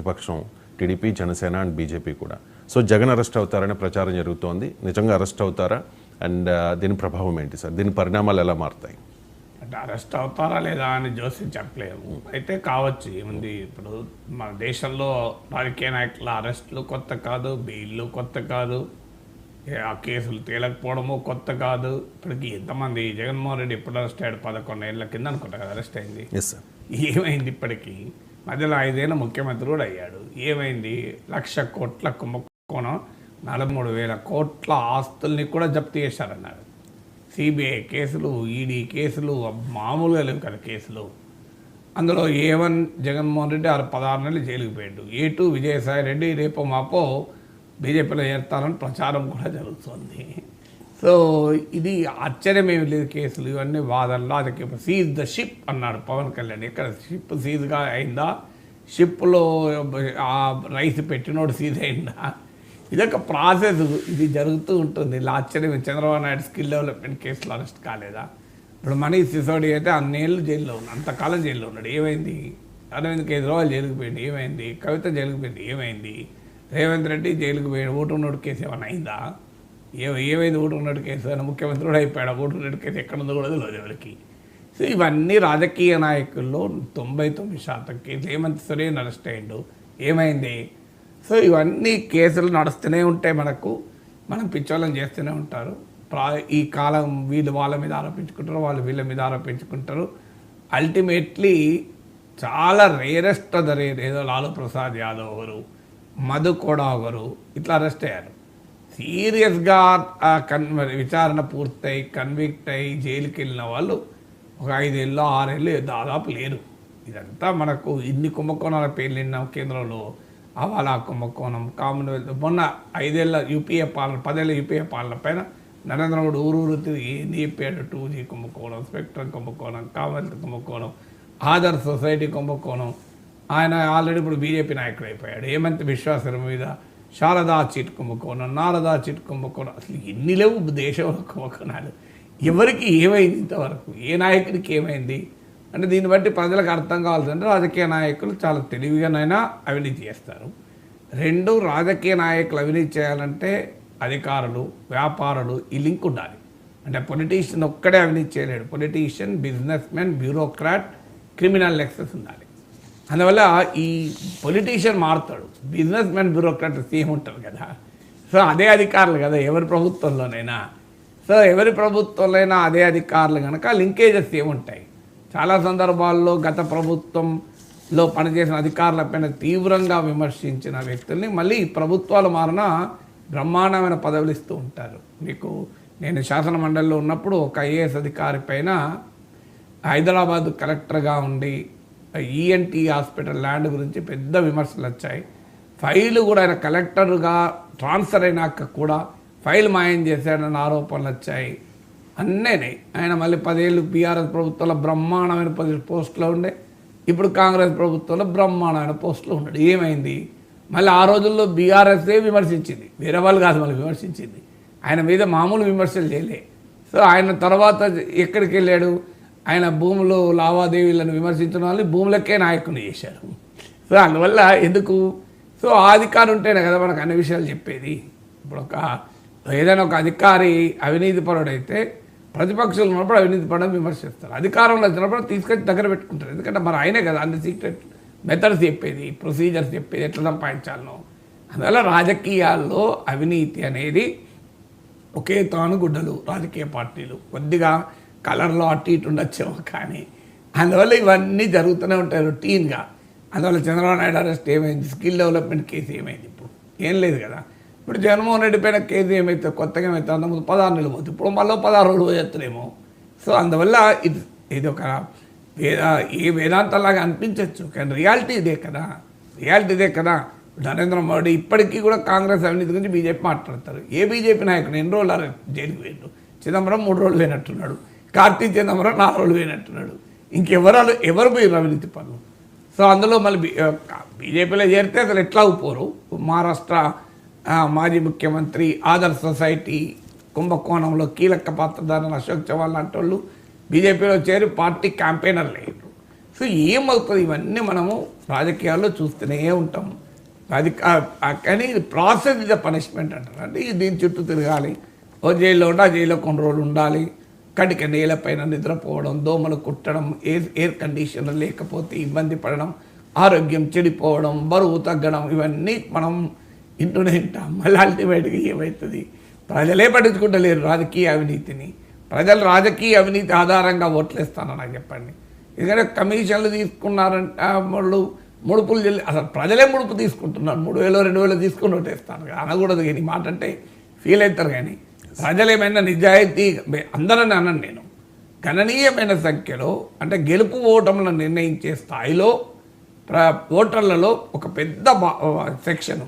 ప్రతిపక్షం TDP, Janasena and BJP కూడా. So Jagan arrest అవుతారనే ప్రచారం జరుగుతోంది. నిజంగా అరెస్ట్ అవుతారా? అండ్ దీని ప్రభావం ఏంటి సార్? దీని పరిణామాలు ఎలా మారుతాయి? అంటే అరెస్ట్ అవుతారా లేదా అని జోసి చెప్పలేము. అయితే కావచ్చు. ఏముంది, ఇప్పుడు మన దేశంలో రాజకీయ నాయకుల అరెస్టులు కొత్త కాదు, బెయిల్లు కొత్త కాదు, ఆ కేసులు తేలకపోవడము కొత్త కాదు. ఇప్పటికి ఎంతమంది, జగన్మోహన్ రెడ్డి ఎప్పుడు అరెస్ట్ అయ్యాడు? 11 ఏళ్ల కింద అనుకుంటా కదా అరెస్ట్ అయింది. ఏమైంది? ఇప్పటికీ మధ్యలో 5 ఏళ్ళ ముఖ్యమంత్రి కూడా అయ్యాడు. ఏమైంది? 1,00,000 కోట్ల కుంభకోణం, 43,000 కోట్ల ఆస్తుల్ని కూడా జప్తు చేశారన్నారు. సిబిఐ కేసులు, ఈడీ కేసులు మామూలుగా లేవు కదా కేసులు. అందులో A1 జగన్మోహన్ రెడ్డి 16 నెలలు జైలుకి పోయాడు. A2 విజయసాయి రెడ్డి రేపో మాపో బీజేపీలో చేరుతారని ప్రచారం కూడా జరుగుతుంది. సో ఇది ఆశ్చర్యమేమి లేదు. కేసులు ఇవన్నీ వాదనలు. అదకి సీజ్ ద షిప్ అన్నాడు పవన్ కళ్యాణ్. ఎక్కడ షిప్ సీజ్గా అయిందా? షిప్లో ఆ రైస్ పెట్టినోడు సీజ్ అయిందా? ఇదొక ప్రాసెస్, ఇది జరుగుతూ ఉంటుంది. ఇలా ఆశ్చర్యం. చంద్రబాబు నాయుడు స్కిల్ డెవలప్మెంట్ కేసులో అరెస్ట్ కాలేదా? ఇప్పుడు మనీష్ సిసోడియా అయితే అన్నేళ్ళు జైల్లో ఉన్నాడు, అంతకాలం జైల్లో ఉన్నాడు. ఏమైంది? అరవింద్ కేజ్రీవాల్ జైలుకు పోయింది, ఏమైంది? కవిత జైలుకు పోయింది, ఏమైంది? రేవంత్ రెడ్డి జైలుకు పోయాడు. ఓటు నోటు కేసు ఏమైనా అయిందా? ఏమైంది? ఓటు నోటు కేసు అని ముఖ్యమంత్రి కూడా అయిపోయాడు. ఓటు నోటు కేసు ఎక్కడుందో కూడా తెలియదు ఎవరికి. సో ఇవన్నీ రాజకీయ నాయకుల్లో 99% కేసు. హేమంత్ సోరెన్ అరెస్ట్ అయ్యిండు, ఏమైంది? సో ఇవన్నీ కేసులు నడుస్తూనే ఉంటాయి. మనం పిచ్చోళ్ళని చేస్తూనే ఉంటారు. ఈ కాలం వీళ్ళు వాళ్ళ మీద ఆరోపించుకుంటారు, వాళ్ళు వీళ్ళ మీద ఆరోపించుకుంటారు. అల్టిమేట్లీ చాలా రేరెస్ట్ ఆఫ్ ద రేర్. ఏదో లాలూ ప్రసాద్ యాదవ్ ఒకరు, మధు కూడా ఒకరు ఇట్లా అరెస్ట్ అయ్యారు. సీరియస్గా విచారణ పూర్తయి కన్విక్ట్ అయ్యి జైలుకి వెళ్ళిన వాళ్ళు ఒక 5 ఏళ్ళు 6 ఏళ్ళు దాదాపు లేరు. ఇదంతా మనకు ఇన్ని కుంభకోణాల పేర్లు విన్నాం కేంద్రంలో. హవాలా కుంభకోణం, కామన్వెల్త్, మొన్న 5 ఏళ్ళ యూపీఏ పాలన, 10 ఏళ్ళ యూపీఏ పాలన పైన నరేంద్ర మోడీ ఊరు తిరిగి చెప్పాడు. 2G కుంభకోణం, స్పెక్ట్రమ్ కుంభకోణం, కామన్వెల్త్ కుంభకోణం, ఆదర్శ్ సొసైటీ కుంభకోణం. ఆయన ఆల్రెడీ ఇప్పుడు బీజేపీ నాయకుడు అయిపోయాడు. హేమంత్ విశ్వాసరం మీద శారదా చిట్ కుంభకోణం, నారదా చిట్ కుంభకోణం. అసలు ఎన్ని లేవు దేశంలో కుంభకోణాలు. ఎవరికి ఏమైంది ఇంతవరకు? ఏ నాయకుడికి ఏమైంది అంటే దీన్ని బట్టి ప్రజలకు అర్థం కావాల్సిందంటే రాజకీయ నాయకులు చాలా తెలివిగానైనా అవినీతి చేస్తారు. 2 రాజకీయ నాయకులు అవినీతి చేయాలంటే అధికారులు, వ్యాపారులు ఈ లింక్ ఉండాలి. అంటే పొలిటీషియన్ ఒక్కడే అవినీతి చేయలేడు. Politician, business man, bureaucrat, criminal nexus ఉండాలి. అందువల్ల ఈ పొలిటీషియన్ మారుతాడు, బిజినెస్ మ్యాన్, బ్యూరోక్రాట్ సేమ్ ఉంటారు కదా. సో అదే అధికారులు కదా ఎవరి ప్రభుత్వంలోనైనా. సో ఎవరి ప్రభుత్వంలోనైనా అదే అధికారులు కనుక లింకేజెస్ ఏముంటాయి. చాలా సందర్భాల్లో గత ప్రభుత్వంలో పనిచేసిన అధికారులపైన తీవ్రంగా విమర్శించిన వ్యక్తుల్ని మళ్ళీ ప్రభుత్వాలు మారిన బ్రహ్మాండమైన పదవులు ఇస్తూ ఉంటారు. నేను శాసన మండలిలో ఉన్నప్పుడు ఒక ఐఏఎస్ అధికారి పైన హైదరాబాద్ కలెక్టర్గా ఉండి ఈఎన్టీ హాస్పిటల్ ల్యాండ్ గురించి పెద్ద విమర్శలు వచ్చాయి. ఫైలు కూడా ఆయన కలెక్టర్గా ట్రాన్స్ఫర్ అయినాక కూడా ఫైల్ మాయం చేశాడన్న ఆరోపణలు వచ్చాయి. అన్నేనే ఆయన మళ్ళీ 10 ఏళ్ళు బీఆర్ఎస్ ప్రభుత్వంలో బ్రహ్మాండమైన పోస్టులో ఉండే, ఇప్పుడు కాంగ్రెస్ ప్రభుత్వంలో బ్రహ్మాండమైన పోస్టులో ఉన్నాడు. ఏమైంది? మళ్ళీ ఆ రోజుల్లో బీఆర్ఎస్ఏ విమర్శించింది, వేరే వాళ్ళు కాదు మళ్ళీ విమర్శించింది. ఆయన మీద మామూలు విమర్శలు చేయలే. సో ఆయన తర్వాత ఎక్కడికి వెళ్ళాడు? ఆయన భూములు లావాదేవీలను విమర్శించిన వాళ్ళు భూములకే నాయకుని చేశారు. సో అందువల్ల ఎందుకు? సో ఆ అధికారం ఉంటేనే కదా మనకు అన్ని విషయాలు చెప్పేది. ఇప్పుడు ఏదైనా ఒక అధికారి అవినీతి పరుడైతే ప్రతిపక్షాలు ఉన్నప్పుడు అవినీతి పడడం విమర్శిస్తారు, అధికారంలో వచ్చినప్పుడు తీసుకొచ్చి దగ్గర పెట్టుకుంటారు. ఎందుకంటే మరి ఆయనే కదా అన్ని సీక్రెట్ మెథడ్స్ చెప్పేది, ప్రొసీజర్స్ చెప్పేది, ఎట్లా సంపాదించాలనో. అందువల్ల రాజకీయాల్లో అవినీతి అనేది ఒకే తాను గుడ్డలు. రాజకీయ పార్టీలు కొద్దిగా కలర్లో అటు ఇటు ఉండొచ్చేమో, కానీ అందువల్ల ఇవన్నీ జరుగుతూనే ఉంటాయి రొటీన్గా. అందువల్ల చంద్రబాబు నాయుడు అరెస్ట్ ఏమైంది? స్కిల్ డెవలప్మెంట్ కేసు ఏమైంది? ఇప్పుడు ఏం లేదు కదా. ఇప్పుడు జగన్మోహన్ రెడ్డి పైన కేసు ఏమైతే కొత్తగా ఏమైతే అంతకుముందు 16 నెలలు పోతుంది, ఇప్పుడు మళ్ళీ 16 రోజులు పోయేస్తారేమో. సో అందువల్ల ఇది ఒక వేదాంతంలాగా అనిపించవచ్చు, కానీ రియాలిటీ ఇదే కదా. నరేంద్ర మోడీ ఇప్పటికీ కూడా కాంగ్రెస్ అవినీతి గురించి బీజేపీ మాట్లాడతారు. ఏ బీజేపీ నాయకుడు ఎన్ని రోజులు జైలుకి పోయిండు? చిదంబరం 3 రోజులు పోయినట్టున్నాడు, కార్తీ చిదంబరం 4 రోజులు పోయినట్టున్నాడు. ఎవరు పోయిన అవినీతి పనులు? సో అందులో మళ్ళీ బీజేపీలో చేరితే అసలు ఎట్లా పోరు. మహారాష్ట్ర మాజీ ముఖ్యమంత్రి ఆదర్శ్ సొసైటీ కుంభకోణంలో కీలక పాత్రధారులు అశోక్ చవాన్ లాంటి వాళ్ళు బీజేపీలో చేరి పార్టీ క్యాంపెయినర్లు అయ్యారు. సో ఏమవుతుంది ఇవన్నీ మనము రాజకీయాల్లో చూస్తూనే ఉంటాం. అది కానీ ప్రాసెస్ ఇస్ ద పనిష్మెంట్ అంటారు. అంటే దీని చుట్టూ తిరగాలి, ఓ జైల్లో ఉండి ఆ జైల్లో కొన్ని రోజులు ఉండాలి, కటిక నేలపైన నిద్రపోవడం, దోమలు కుట్టడం, ఎయిర్ కండిషనర్ లేకపోతే ఇబ్బంది పడడం, ఆరోగ్యం చెడిపోవడం, బరువు తగ్గడం, ఇవన్నీ మనం ఇంటూనే ఉంటాం. మళ్ళీ అల్టిమేట్గా ఏమవుతుంది? ప్రజలే పట్టించుకుంటలేరు రాజకీయ అవినీతిని. ప్రజలు రాజకీయ అవినీతి ఆధారంగా ఓట్లేస్తాను నాకు చెప్పండి. ఎందుకంటే కమిషన్లు తీసుకున్నారంటే వాళ్ళు ముడుపులు చెల్లి, అసలు ప్రజలే ముడుపు తీసుకుంటున్నారు. 3,000 2,000 తీసుకుని ఓటేస్తాను అనకూడదు. కానీ మాట అంటే ఫీల్ అవుతారు. కానీ ప్రజలేమైనా నిజాయితీ అందరని అన్నాను నేను. గణనీయమైన సంఖ్యలో అంటే గెలుపు ఓటములను నిర్ణయించే స్థాయిలో ఓటర్లలో ఒక పెద్ద సెక్షన్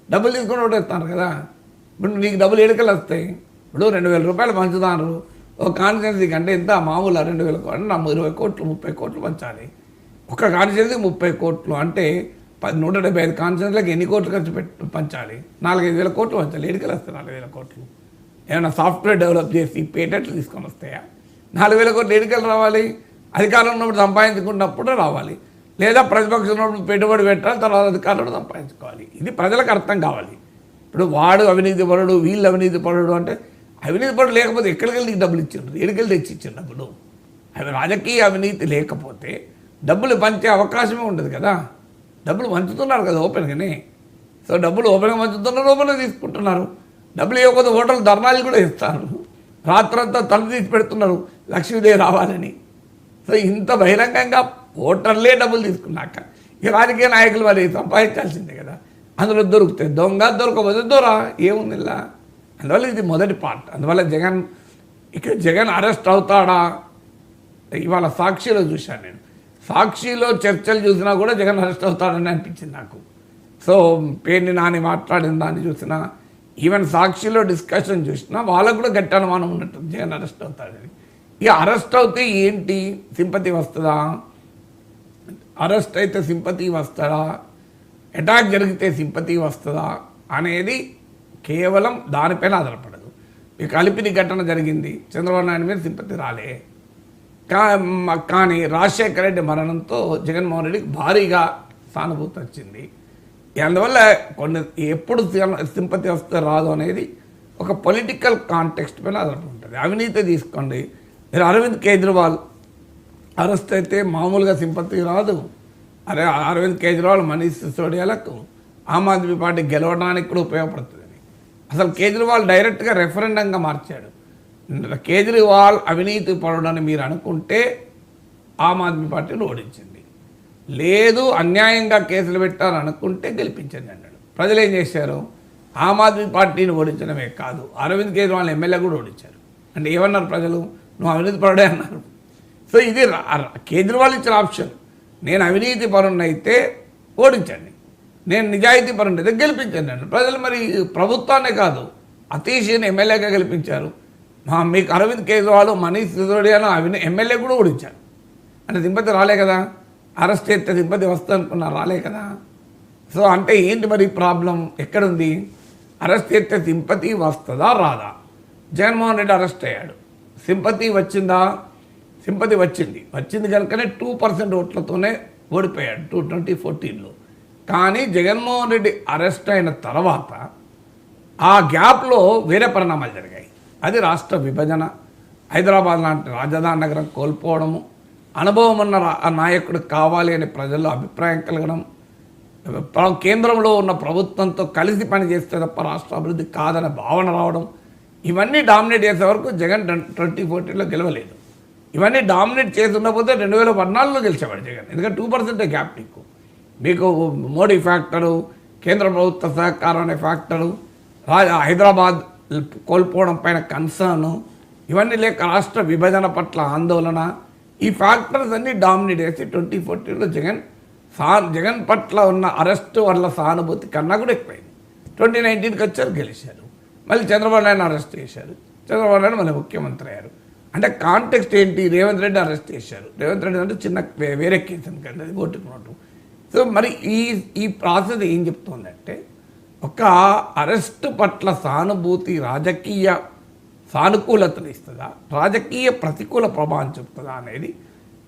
డబ్బులు తీసుకొని ఓటేస్తాను కదా. ఇప్పుడు నీకు డబ్బులు ఎడుకలు వస్తాయి. ఇప్పుడు 2,000 రూపాయలు పంచుతారు ఒక కాన్స్టిట్యున్సీకి. అంటే ఎంత మామూలు 2,000 కోట్లు, 20 కోట్లు 30 కోట్లు పంచాలి. ఒక కాన్స్టిట్యున్సీకి 30 కోట్లు అంటే 175 కాన్స్టిట్యున్సీలకు ఎన్ని కోట్లు ఖర్చు పంచాలి? 4,000-5,000 కోట్లు పంచాలి. ఎడుకలు వస్తాయి 4,000 కోట్లు. ఏమైనా సాఫ్ట్వేర్ డెవలప్ చేసి పేటెంట్లు తీసుకొని వస్తాయా? 4,000 కోట్లు ఎడుకలు రావాలి. అధికారంలో ఉన్నప్పుడు సంపాదించుకున్నప్పుడు రావాలి, లేదా ప్రతిపక్షం ఉన్నప్పుడు పెట్టుబడి పెట్టాలి, తర్వాత అధికారులు సంపాదించుకోవాలి. ఇది ప్రజలకు అర్థం కావాలి. ఇప్పుడు వాడు అవినీతి పరుడు, వీళ్ళు అవినీతి పరుడు అంటే అవినీతి పరుడు లేకపోతే ఎక్కడికి వెళ్ళి డబ్బులు ఇచ్చిండ్రు? ఎక్కడికి తెచ్చి ఇచ్చిన డబ్బులు? అవి రాజకీయ అవినీతి లేకపోతే డబ్బులు పంచే అవకాశమే ఉండదు కదా. డబ్బులు పంచుతున్నారు కదా ఓపెన్గానే. సో డబ్బులు ఓపెన్గా పంచుతున్నారు, ఓపెన్గా తీసుకుంటున్నారు. డబ్బులు ఇవ్వకపోతే ఓటర్లు ధర్నాలు కూడా ఇస్తారు. రాత్రంతా తల తీసి పెడుతున్నారు లక్ష్మీదేవి రావాలని. సో ఇంత బహిరంగంగా ఓటర్లే డబ్బులు తీసుకున్నాక ఇక రాజకీయ నాయకులు మరి సంపాదించాల్సిందే కదా. అందులో దొరుకుతాయి. దొంగ దొరకకపోతే దొర ఏముంది ఇలా. అందువల్ల ఇది మొదటి పార్ట్. అందువల్ల జగన్ అరెస్ట్ అవుతాడా? ఇవాళ సాక్షిలో చూశాను నేను. సాక్షిలో చర్చలు చూసినా కూడా జగన్ అరెస్ట్ అవుతాడని అనిపించింది నాకు. సో పేర్ని నాని మాట్లాడిన దాన్ని చూసినా, ఈవెన్ సాక్షిలో డిస్కషన్ చూసినా వాళ్ళకు కూడా గట్టి అనుమానం ఉన్నట్టు జగన్ అరెస్ట్ అవుతాడని. ఇక అరెస్ట్ అవుతే ఏంటి? సింపతి వస్తుందా? అరెస్ట్ అయితే సింపతి వస్తుందా? అటాక్ జరిగితే సింపతి వస్తుందా అనేది కేవలం దానిపైన ఆధారపడదు. ఈ కలిపిని ఘటన జరిగింది, చంద్రబాబు నాయుడు మీద సింపతి రాలే. కానీ రాజశేఖర రెడ్డి మరణంతో జగన్మోహన్ రెడ్డికి భారీగా సానుభూతి వచ్చింది. అందువల్ల కొన్ని ఎప్పుడు సింపతి వస్తే రాదు అనేది ఒక పొలిటికల్ కాంటెక్స్ట్ పైన ఆధారపడి ఉంటుంది. అవినీతి తీసుకోండి, మీరు అరవింద్ కేజ్రీవాల్ అరెస్ట్ అయితే మామూలుగా సింపతి రాదు. అరవింద్ కేజ్రీవాల్ మనీష్ సిసోడియాలకు ఆమ్ ఆద్మీ పార్టీ గెలవడానికి కూడా ఉపయోగపడుతుందని అసలు కేజ్రీవాల్ డైరెక్ట్గా రెఫరెండంగా మార్చాడు. కేజ్రీవాల్ అవినీతి పరుడని మీరు అనుకుంటే ఆమ్ ఆద్మీ పార్టీని ఓడించింది, లేదు అన్యాయంగా కేసులు పెట్టారు అనుకుంటే గెలిపించండి అన్నాడు. ప్రజలు ఏం చేశారు? ఆమ్ ఆద్మీ పార్టీని ఓడించడమే కాదు, అరవింద్ కేజ్రీవాల్ ఎమ్మెల్యే కూడా ఓడించారు. అంటే ఏమన్నారు ప్రజలు? నువ్వు అవినీతి పరుడే అన్నారు. సో ఇది కేజ్రీవాల్ ఇచ్చిన ఆప్షన్. నేను అవినీతి పరుణ్ణైతే ఓడించండి, నేను నిజాయితీ పరుణ్ణి అయితే గెలిపించండి అన్నాడు. ప్రజలు మరి ప్రభుత్వాన్నే కాదు అతీషిని ఎమ్మెల్యేగా గెలిపించారు. మీకు అరవింద్ కేజ్రీవాల్ మనీష్ సిసోడియాను ఎమ్మెల్యే కూడా ఓడించారు. అంటే సింపతి రాలే కదా. అరెస్ట్ చేస్తే సింపతి వస్తుంది అనుకున్నా, రాలే కదా. సో అంటే ఏంటి మరి ప్రాబ్లం ఎక్కడుంది? అరెస్ట్ చేస్తే సింపతి వస్తుందా రాదా? జగన్మోహన్ రెడ్డి అరెస్ట్ అయ్యాడు, సింపతి వచ్చిందా? సింపతి వచ్చింది కనుకనే 2% ఓట్లతోనే ఓడిపోయాడు 2014లో. కానీ జగన్మోహన్ రెడ్డి అరెస్ట్ అయిన తర్వాత ఆ గ్యాప్లో వేరే పరిణామాలు జరిగాయి. అది రాష్ట్ర విభజన, హైదరాబాద్ లాంటి రాజధాని నగరం కోల్పోవడము, అనుభవం ఉన్న నాయకుడు కావాలి అనే ప్రజల్లో అభిప్రాయం కలగడం, కేంద్రంలో ఉన్న ప్రభుత్వంతో కలిసి పనిచేస్తే తప్ప రాష్ట్ర అభివృద్ధి కాదనే భావన రావడం, ఇవన్నీ డామినేట్ చేసే వరకు జగన్ 2014లో గెలవలేదు. ఇవన్నీ డామినేట్ చేస్తున్నపోతే 2014లో గెలిచేవాడు జగన్. ఎందుకంటే 2% గ్యాప్ మీకు మోడీ ఫ్యాక్టరు, కేంద్ర ప్రభుత్వ సహకారం అనే ఫ్యాక్టరు, హైదరాబాద్ కోల్పోవడం పైన కన్సర్ను, ఇవన్నీ లేక రాష్ట్ర విభజన పట్ల ఆందోళన, ఈ ఫ్యాక్టర్స్ అన్నీ డామినేట్ చేసి 2014లో జగన్ పట్ల ఉన్న అరెస్టు వల్ల సానుభూతి కన్నా కూడా ఎక్కువైంది. 2019కి వచ్చారు, గెలిచారు. మళ్ళీ చంద్రబాబు నాయుడు అరెస్ట్ చేశారు, చంద్రబాబు నాయుడు మళ్ళీ ముఖ్యమంత్రి అయ్యారు. అంటే కాంటెక్స్ట్ ఏంటి? రేవంత్ రెడ్డి అరెస్ట్ చేశారు. రేవంత్ రెడ్డి అంటే చిన్న వేరే కేసు అనుకోండి, అది ఓటుకు నోటు. సో మరి ఈ ప్రాసెస్ ఏం చెప్తుందంటే, ఒక అరెస్టు పట్ల సానుభూతి రాజకీయ సానుకూలతను ఇస్తుందా, రాజకీయ ప్రతికూల ప్రభావం చెప్తుందా అనేది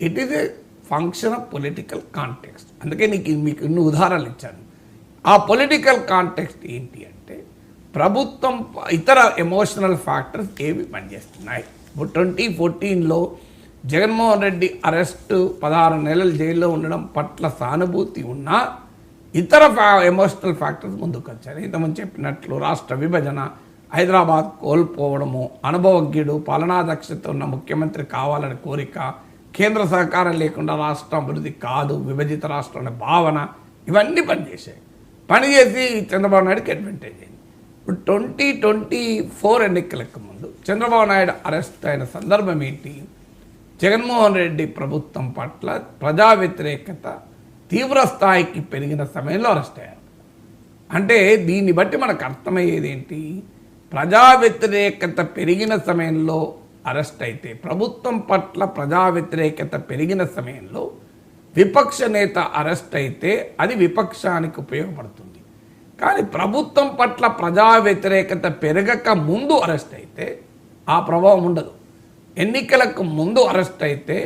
it is a function of political context. అందుకే మీకు ఇన్ని ఉదాహరణలు ఇచ్చాను. ఆ పొలిటికల్ కాంటెక్స్ట్ ఏంటి అంటే ప్రభుత్వం ఇతర ఎమోషనల్ ఫ్యాక్టర్స్ ఏవి పనిచేస్తున్నాయి. ఇప్పుడు 2014లో జగన్మోహన్ రెడ్డి అరెస్టు 16 నెలలు జైల్లో ఉండడం పట్ల సానుభూతి ఉన్నా ఇతర ఎమోషనల్ ఫ్యాక్టర్స్ ముందుకు వచ్చాయి. ఇంతకుముందు చెప్పినట్లు రాష్ట్ర విభజన, హైదరాబాద్ కోల్పోవడము, అనుభవజ్ఞుడు, పాలనా దక్షత ఉన్న ముఖ్యమంత్రి కావాలని కోరిక, కేంద్ర సహకారం లేకుండా రాష్ట్రం అభివృద్ధి కాదు, విభజిత రాష్ట్రం అనే భావన, ఇవన్నీ పనిచేసాయి. పనిచేసి చంద్రబాబు నాయుడుకి అడ్వాంటేజ్ అయింది. ఇప్పుడు 2024 ఎన్నికలకు ముందు చంద్రబాబు నాయుడు అరెస్ట్ అయిన సందర్భం ఏంటి? జగన్మోహన్ రెడ్డి ప్రభుత్వం పట్ల ప్రజా వ్యతిరేకత తీవ్ర స్థాయికి పెరిగిన సమయంలో అరెస్ట్ అయ్యారు. అంటే దీన్ని బట్టి మనకు అర్థమయ్యేది ఏంటి? ప్రజా వ్యతిరేకత పెరిగిన సమయంలో అరెస్ట్ అయితే, ప్రభుత్వం పట్ల ప్రజా వ్యతిరేకత పెరిగిన సమయంలో విపక్ష నేత అరెస్ట్ అయితే అది విపక్షానికి ఉపయోగపడుతుంది. కానీ ప్రభుత్వం పట్ల ప్రజా వ్యతిరేకత పెరగక ముందు అరెస్ట్ అయితే ఆ ప్రభావం ఉండదు. ఎన్నికలకు ముందు అరెస్ట్ అయితే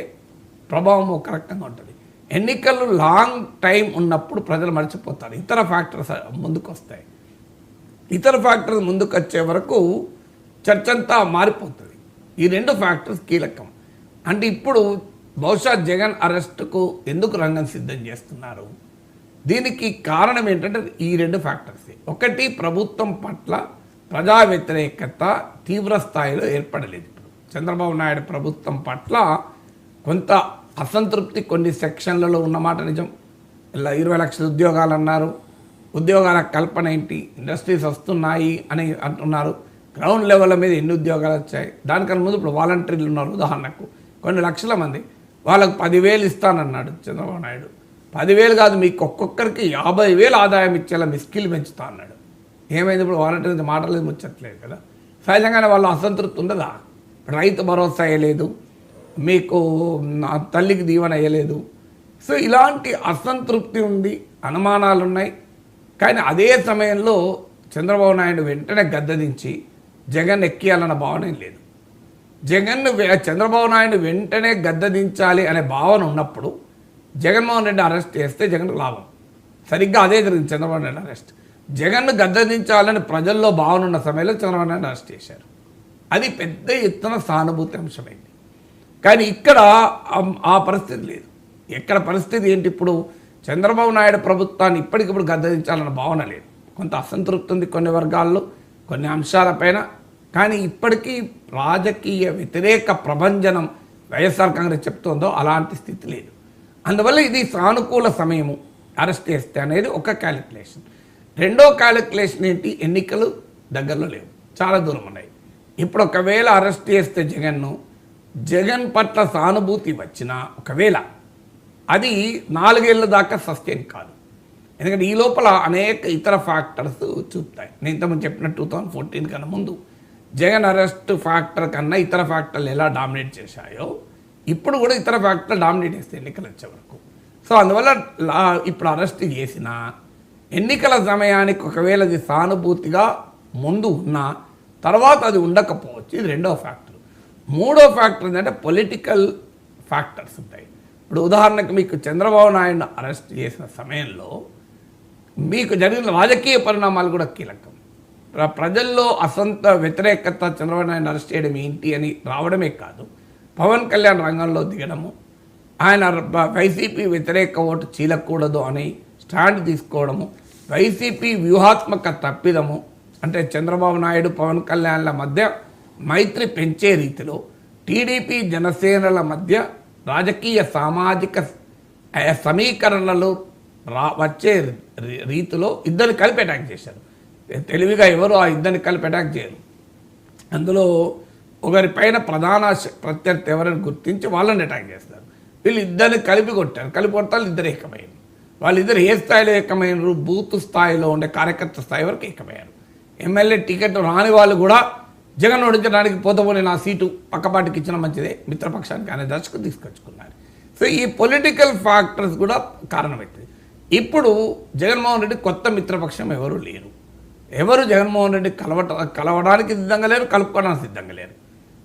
ప్రభావం ఒక రకంగా ఉంటుంది. ఎన్నికలు లాంగ్ టైం ఉన్నప్పుడు ప్రజలు మర్చిపోతారు, ఇతర ఫ్యాక్టర్స్ ముందుకు వస్తాయి. ఇతర ఫ్యాక్టర్స్ ముందుకు వచ్చే వరకు చర్చ అంతా మారిపోతుంది. ఈ 2 ఫ్యాక్టర్స్ కీలకం. అంటే ఇప్పుడు బహుశా జగన్ అరెస్టుకు ఎందుకు రంగం సిద్ధం చేస్తున్నారు? దీనికి కారణం ఏంటంటే ఈ 2 ఫ్యాక్టర్స్. ఒకటి, ప్రభుత్వం పట్ల ప్రజా వ్యతిరేకత తీవ్ర స్థాయిలో ఏర్పడలేదు. ఇప్పుడు చంద్రబాబు నాయుడు ప్రభుత్వం పట్ల కొంత అసంతృప్తి కొన్ని సెక్షన్లలో ఉన్నమాట నిజం. ఇలా 20 లక్షల ఉద్యోగాలు అన్నారు. ఉద్యోగాల కల్పన ఏంటి? ఇండస్ట్రీస్ వస్తున్నాయి అని అంటున్నారు. గ్రౌండ్ లెవెల్ మీద ఎన్ని ఉద్యోగాలు వచ్చాయి? దానికన్నా ముందు ఇప్పుడు వాలంటీర్లు ఉన్నారు. ఉదాహరణకు కొన్ని లక్షల మంది, వాళ్ళకు 10,000 ఇస్తానన్నాడు చంద్రబాబు నాయుడు. 10,000 కాదు, మీకు ఒక్కొక్కరికి 50,000 ఆదాయం ఇచ్చేలా మీ స్కిల్ పెంచుతా అన్నాడు. ఏమైంది? ఇప్పుడు వాలంటీర్ మాటలేదు, ముచ్చట్లేదు కదా. సహజంగానే వాళ్ళు అసంతృప్తి ఉండదా? రైతు భరోసా వేయలేదు, మీకు తల్లికి దీవెన వేయలేదు. సో ఇలాంటి అసంతృప్తి ఉంది, అనుమానాలు ఉన్నాయి. కానీ అదే సమయంలో చంద్రబాబు నాయుడు వెంటనే గద్దదించి జగన్ ఎక్కియాలన్న భావన లేదు. చంద్రబాబు నాయుడు వెంటనే గద్దదించాలి అనే భావన ఉన్నప్పుడు జగన్మోహన్ రెడ్డి అరెస్ట్ చేస్తే జగన్కు లాభం. సరిగ్గా అదే జరిగింది. చంద్రబాబు నాయుడు అరెస్ట్, జగన్ను గద్దదించాలని ప్రజల్లో భావన ఉన్న సమయంలో చంద్రబాబు నాయుడు అరెస్ట్ చేశారు. అది పెద్ద ఎత్తున సానుభూతి అంశమైంది. కానీ ఇక్కడ ఆ పరిస్థితి లేదు. ఎక్కడ పరిస్థితి ఏంటి? ఇప్పుడు చంద్రబాబు నాయుడు ప్రభుత్వాన్ని ఇప్పటికిప్పుడు గద్దదించాలన్న భావన లేదు. కొంత అసంతృప్తి ఉంది కొన్ని వర్గాల్లో, కొన్ని అంశాలపైన. కానీ ఇప్పటికీ రాజకీయ వ్యతిరేక ప్రభంజనం వైఎస్ఆర్ కాంగ్రెస్ చెప్తుందో అలాంటి స్థితి లేదు. అందువల్ల ఇది సానుకూల సమయము అరెస్ట్ చేస్తే అనేది ఒక క్యాలిక్యులేషన్. రెండో క్యాలిక్యులేషన్ ఏంటి? ఎన్నికలు దగ్గరలో లేవు, చాలా దూరం ఉన్నాయి. ఇప్పుడు ఒకవేళ అరెస్ట్ చేస్తే జగన్ పట్ల సానుభూతి వచ్చినా ఒకవేళ అది 4 ఏళ్ళ దాకా సస్టైన్ కాదు. ఎందుకంటే ఈ లోపల అనేక ఇతర ఫ్యాక్టర్స్ చూపుతాయి. నేను ఇంతకుముందు చెప్పిన 2014 కన్నా ముందు జగన్ అరెస్ట్ ఫ్యాక్టర్ కన్నా ఇతర ఫ్యాక్టర్లు ఎలా డామినేట్ చేశాయో ఇప్పుడు కూడా ఇతర ఫ్యాక్టర్లు డామినేట్ చేస్తాయి ఎన్నికలు వచ్చే వరకు. సో అందువల్ల ఇప్పుడు అరెస్ట్ చేసిన ఎన్నికల సమయానికి ఒకవేళ అది సానుభూతిగా ముందు ఉన్నా తర్వాత అది ఉండకపోవచ్చు. ఇది రెండో ఫ్యాక్టర్. మూడో ఫ్యాక్టర్ ఏంటంటే పొలిటికల్ ఫ్యాక్టర్స్ ఉంటాయి. ఇప్పుడు ఉదాహరణకు మీకు చంద్రబాబు నాయుడు అరెస్ట్ చేసిన సమయంలో మీకు జరిగిన రాజకీయ పరిణామాలు కూడా కీలకం. ప్రజల్లో వ్యతిరేకత చంద్రబాబు నాయుడు అరెస్ట్ చేయడం ఏంటి అని రావడమే కాదు, పవన్ కళ్యాణ్ రంగంలో దిగడము, ఆయన వైసీపీ వ్యతిరేక ఓటు చీలకూడదు అని స్టాండ్ తీసుకోవడము, వైసీపీ వ్యూహాత్మక తప్పిదము, అంటే చంద్రబాబు నాయుడు పవన్ కళ్యాణ్ల మధ్య మైత్రి పెంచే రీతిలో టీడీపీ జనసేనల మధ్య రాజకీయ సామాజిక సమీకరణలు వచ్చే రీతిలో ఇద్దరిని కలిపి అటాక్ చేశారు. తెలివిగా ఎవరు ఆ ఇద్దరిని కలిపి అటాక్ చేయరు. అందులో ఒకరిపైన ప్రధాన ప్రత్యర్థి ఎవరిని గుర్తించి వాళ్ళని అటాక్ చేస్తారు. వీళ్ళు ఇద్దరిని కలిపి కొట్టారు. కలిపి కొట్టాలి, ఇద్దరు ఏకమైనరు. వాళ్ళిద్దరు ఏ స్థాయిలో ఏకమైనరు? బూత్ స్థాయిలో ఉండే కార్యకర్త స్థాయి వరకు ఏకమయ్యారు. ఎమ్మెల్యే టికెట్ రాని వాళ్ళు కూడా జగన్ ఓడించడానికి పోతే నా సీటు పక్కపాటికి ఇచ్చిన మంచిదే మిత్రపక్షానికి అనే దశకు తీసుకొచ్చుకున్నారు. సో ఈ పొలిటికల్ ఫ్యాక్టర్స్ కూడా కారణమవుతుంది. ఇప్పుడు జగన్మోహన్ రెడ్డి కొత్త మిత్రపక్షం ఎవరు లేరు. ఎవరు జగన్మోహన్ రెడ్డి కలవడానికి సిద్ధంగా లేరు, కలుపుకోవడానికి సిద్ధంగా లేరు.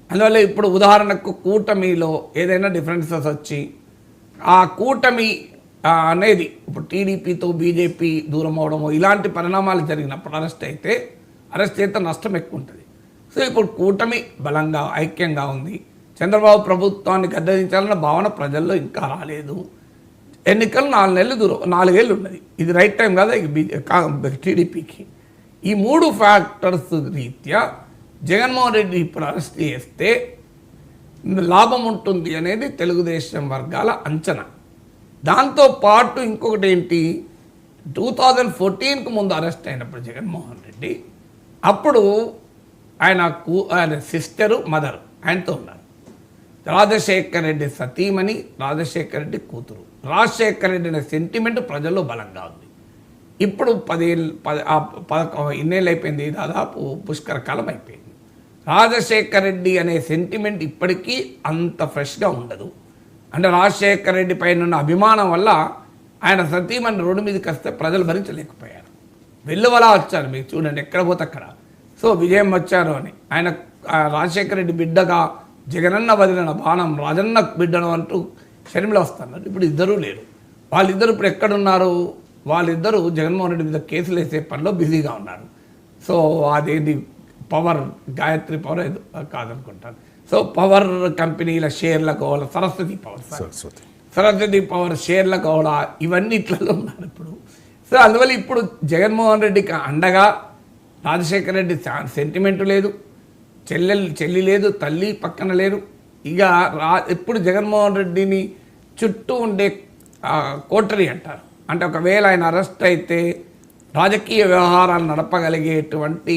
అందువల్ల ఇప్పుడు ఉదాహరణకు కూటమిలో ఏదైనా డిఫరెన్సెస్ వచ్చి ఆ కూటమి అనేది ఇప్పుడు టీడీపీతో బీజేపీ దూరం అవడము ఇలాంటి పరిణామాలు జరిగినప్పుడు అరెస్ట్ అయితే నష్టం ఎక్కువ ఉంటుంది. సో ఇప్పుడు కూటమి బలంగా ఐక్యంగా ఉంది. చంద్రబాబు ప్రభుత్వాన్ని గద్దెదించాలన్న భావన ప్రజల్లో ఇంకా రాలేదు. ఎన్నికలు 4 ఏళ్ళు ఉన్నది. ఇది రైట్ టైం కదా టీడీపీకి. ఈ 3 ఫ్యాక్టర్స్ రీత్యా జగన్మోహన్ రెడ్డి ఇప్పుడు అరెస్ట్ చేస్తే లాభం ఉంటుంది అనేది తెలుగుదేశం వర్గాల అంచనా. దాంతోపాటు ఇంకొకటి ఏంటి, 2014కు ముందు అరెస్ట్ అయినప్పుడు జగన్మోహన్ రెడ్డి అప్పుడు ఆయన సిస్టరు మదర్ ఆయనతో ఉన్నారు. రాజశేఖర్ రెడ్డి సతీమణి, రాజశేఖర్ రెడ్డి కూతురు. రాజశేఖర్ రెడ్డి అనే సెంటిమెంట్ ప్రజల్లో బలంగా ఉంది. ఇప్పుడు 10 ఇన్నేళ్ళు అయిపోయింది, దాదాపు పుష్కర కాలం అయిపోయింది. రాజశేఖర్ రెడ్డి అనే సెంటిమెంట్ ఇప్పటికీ అంత ఫ్రెష్గా ఉండదు. అంటే రాజశేఖర్ రెడ్డి పైన ఉన్న అభిమానం వల్ల ఆయన సతీమణి రోడ్డు మీదకి వస్తే ప్రజలు భరించలేకపోయారు. వెల్లువలా వచ్చారు, మీరు చూడండి ఎక్కడ పోతే అక్కడ. సో విజయం వచ్చారు అని ఆయన రాజశేఖర రెడ్డి బిడ్డగా జగనన్న వదిలిన బాణం రాజన్న బిడ్డను అంటూ షర్మిల వస్తున్నారు. ఇప్పుడు ఇద్దరూ లేరు. వాళ్ళిద్దరు ఇప్పుడు ఎక్కడున్నారు? వాళ్ళిద్దరూ జగన్మోహన్ రెడ్డి మీద కేసులు వేసే పనిలో బిజీగా ఉన్నారు. సో అదేంటి పవర్, గాయత్రి పవర్ కాదనుకుంటాను. సో పవర్ కంపెనీల షేర్ల గోళ, సరస్వతి పవర్ షేర్ల గోళ, ఇవన్నీ ఇట్లలో ఉన్నారు ఇప్పుడు. సో అందువల్ల ఇప్పుడు జగన్మోహన్ రెడ్డికి అండగా రాజశేఖర రెడ్డి సెంటిమెంటు లేదు, చెల్లి లేదు, తల్లి పక్కన లేరు. ఇక ఎప్పుడు జగన్మోహన్ రెడ్డిని చుట్టూ ఉండే కోటరీ అంటారు. అంటే ఒకవేళ ఆయన అరెస్ట్ అయితే రాజకీయ వ్యవహారాలు నడపగలిగేటువంటి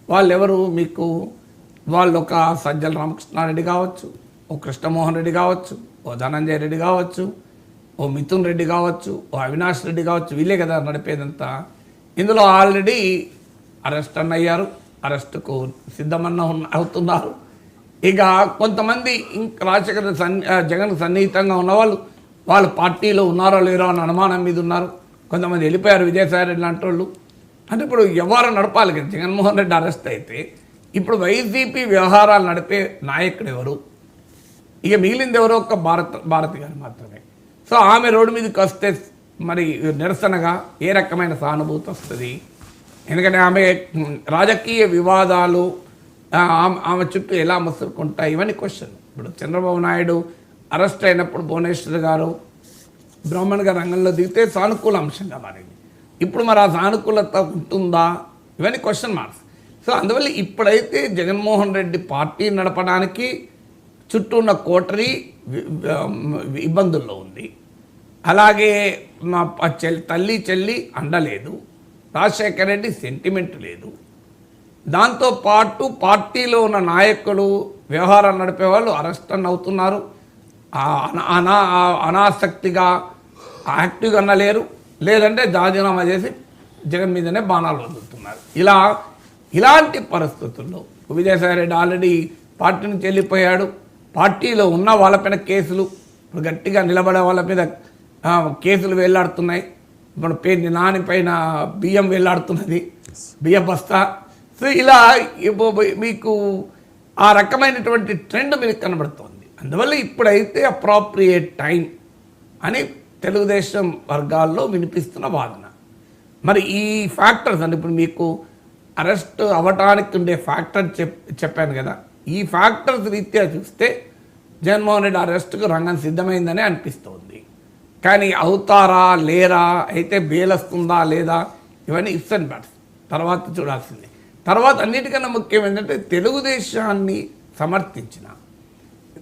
వాళ్ళెవరు మీకు, వాళ్ళు ఒక సజ్జల రామకృష్ణారెడ్డి కావచ్చు, ఓ కృష్ణమోహన్ రెడ్డి కావచ్చు, ఓ ధనంజయ రెడ్డి కావచ్చు, ఓ మిథున్ రెడ్డి కావచ్చు, ఓ అవినాష్ రెడ్డి కావచ్చు. వీళ్ళే కదా నడిపేదంతా. ఇందులో ఆల్రెడీ అరెస్ట్ అయ్యారు, అరెస్టుకు సిద్ధమన్న అవుతున్నారు. ఇక కొంతమంది రాజశేఖర జగన్ సన్నిహితంగా ఉన్నవాళ్ళు వాళ్ళ పార్టీలో ఉన్నారో లేరో అన్న అనుమానం మీద ఉన్నారు. కొంతమంది వెళ్ళిపోయారు, విజయసాయి రెడ్డి లాంటి వాళ్ళు. అంటే ఇప్పుడు వ్యవహారం నడపాలి కదా. జగన్మోహన్ రెడ్డి అరెస్ట్ అయితే ఇప్పుడు వైసీపీ వ్యవహారాలు నడిపే నాయకుడు ఎవరు? ఇక మిగిలింది ఎవరో ఒక భారతి గారు మాత్రమే. సో ఆమె రోడ్డు మీదకి వస్తే మరి నిరసనగా ఏ రకమైన సానుభూతి వస్తుంది? ఎందుకంటే ఆమె రాజకీయ వివాదాలు ఆమె చుట్టూ ఎలా మసులుకుంటాయి, ఇవన్నీ క్వశ్చన్. ఇప్పుడు చంద్రబాబు నాయుడు అరెస్ట్ అయినప్పుడు భువనేశ్వర్ గారు, బ్రాహ్మణ్ గారు రంగంలో దిగితే సానుకూల అంశంగా మారింది. ఇప్పుడు మరి ఆ సానుకూలత ఉంటుందా, ఇవన్నీ క్వశ్చన్ మార్క్స్. సో అందువల్ల ఇప్పుడైతే జగన్మోహన్ రెడ్డి పార్టీ నడపడానికి చుట్టూ ఉన్న కోటరీ ఇబ్బందుల్లో ఉంది. అలాగే మా తల్లి చెల్లి అండలేదు, రాజశేఖర రెడ్డి సెంటిమెంట్ లేదు. దాంతోపాటు పార్టీలో ఉన్న నాయకులు, వ్యవహారాలు నడిపే వాళ్ళు అరెస్ట్ అవుతున్నారు. అనాసక్తిగా యాక్టివ్గా అన్నలేరు, లేదంటే రాజీనామా చేసి జగన్ మీదనే బాణాలు వదులుతున్నారు. ఇలాంటి పరిస్థితుల్లో విజయసాయి రెడ్డి ఆల్రెడీ పార్టీ నుంచి వెళ్ళిపోయాడు. పార్టీలో ఉన్న వాళ్ళపైన కేసులు, ఇప్పుడు గట్టిగా నిలబడే వాళ్ళ మీద కేసులు వేలాడుతున్నాయి. ఇప్పుడు పేరు నాని పైన బియ్యం వేలాడుతున్నది, బియ్యం బస్తా. సో ఇలా మీకు ఆ రకమైనటువంటి ట్రెండ్ మీకు కనబడుతోంది. అందువల్ల ఇప్పుడైతే అప్రాప్రియేట్ టైం అని తెలుగుదేశం వర్గాల్లో వినిపిస్తున్న వాదన. మరి ఈ ఫ్యాక్టర్స్ అంటే ఇప్పుడు మీకు అరెస్ట్ అవ్వటానికి ఉండే ఫ్యాక్టర్ చెప్పాను కదా, ఈ ఫ్యాక్టర్స్ రీత్యా చూస్తే జగన్మోహన్ రెడ్డి అరెస్టుకు రంగం సిద్ధమైందని అనిపిస్తోంది. కానీ అవుతారా లేరా, అయితే బెయిల్ వస్తుందా లేదా, ఇవన్నీ ఇఫ్స్ అండ్ బట్స్ తర్వాత చూడాల్సింది. తర్వాత అన్నిటికన్నా ముఖ్యం ఏంటంటే తెలుగుదేశాన్ని సమర్థించిన,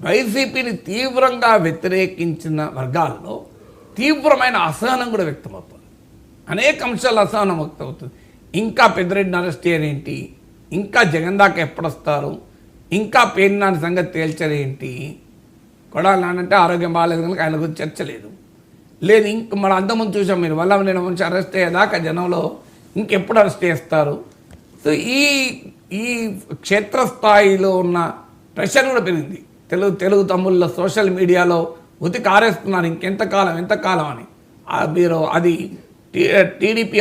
వైసీపీని తీవ్రంగా వ్యతిరేకించిన వర్గాల్లో తీవ్రమైన అసహనం కూడా వ్యక్తమవుతుంది. అనేక అంశాలు అసహనం వ్యక్తమవుతుంది. ఇంకా పెద్దిరెడ్డిని అరెస్ట్ చేయరేంటి, ఇంకా జగన్ దాకా ఎప్పుడొస్తారు, ఇంకా పేర్నాని సంగతి తేల్చరేంటి, కొడాలి నానంటే ఆరోగ్యం బాగాలేదు కనుక ఆయన గురించి చర్చ లేదు. ఇంక మన అంతకుముందు చూసాం, మీరు వల్ల నేను మంచి అరెస్ట్ అయ్యేదాకా జనంలో ఇంకెప్పుడు అరెస్ట్ చేస్తారు. సో ఈ క్షేత్రస్థాయిలో ఉన్న ప్రెషర్ కూడా పెరిగింది. తెలుగు తమ్ముళ్ళ సోషల్ మీడియాలో ఉతికి ఆరేస్తున్నారు ఇంకెంతకాలం అని. మీరు అది టీడీపీ